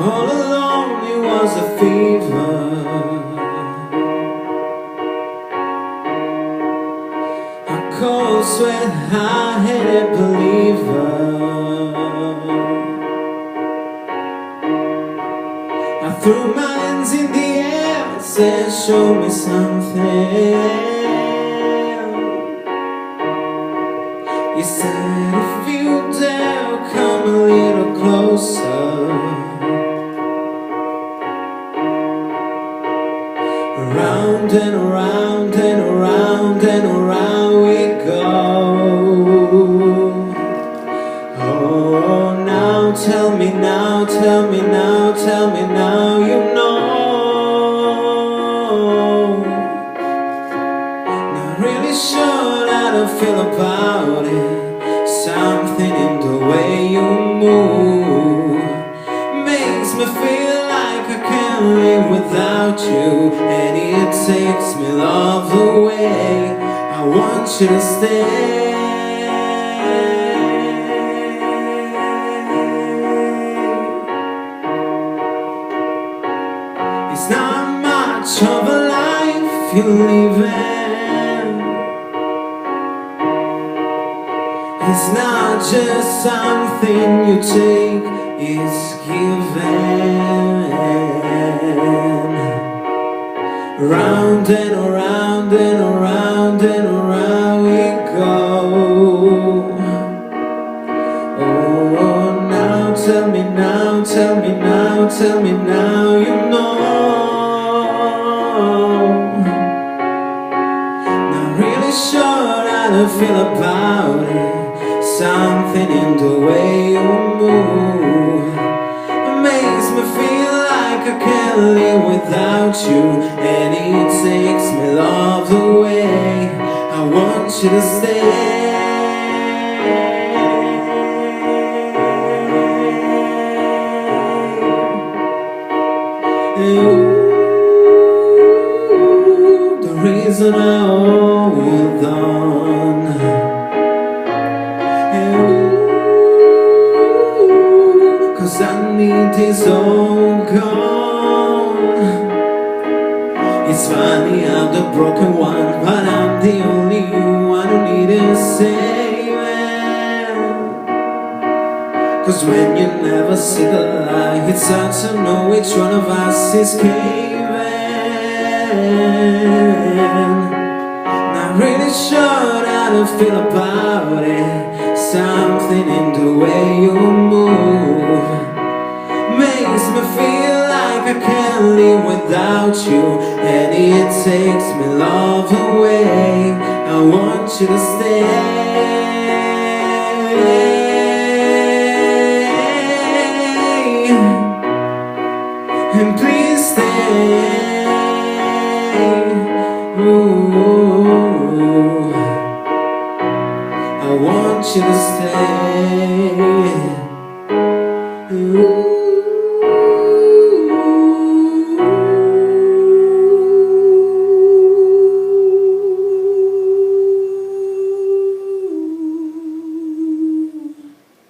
All alone it was a fever. A cold sweat, high-headed believer. I threw my hands in the air and said, show me something. You said, if you dare, come a little closer. Around and around and around and around we go. Oh, now tell me now, tell me now, tell me now you know. Not really sure how to feel about it. Something in the way you move makes me feel like I can't live without you, and it takes me love away. I want you to stay. It's not much of a life you're living. It's not just something you take, it's given. Round and around and around and around we go. Oh, now tell me now, tell me now, tell me now you know. Not really sure how to feel about it. Something in the way you move makes me feel like I can't live without you, and it takes me love away. I want you to stay. Ooh, the reason I hold on. Cause I need this all gone. It's funny I'm the broken one, but I'm the only one who need a saving. Cause when you never see the light, it's hard to know which one of us is caving. Not really sure how to feel about it. Something in the way you move makes me feel like I can't live without you, and it takes me love away. I want you to stay. And please stay. Ooh, I want you to stay.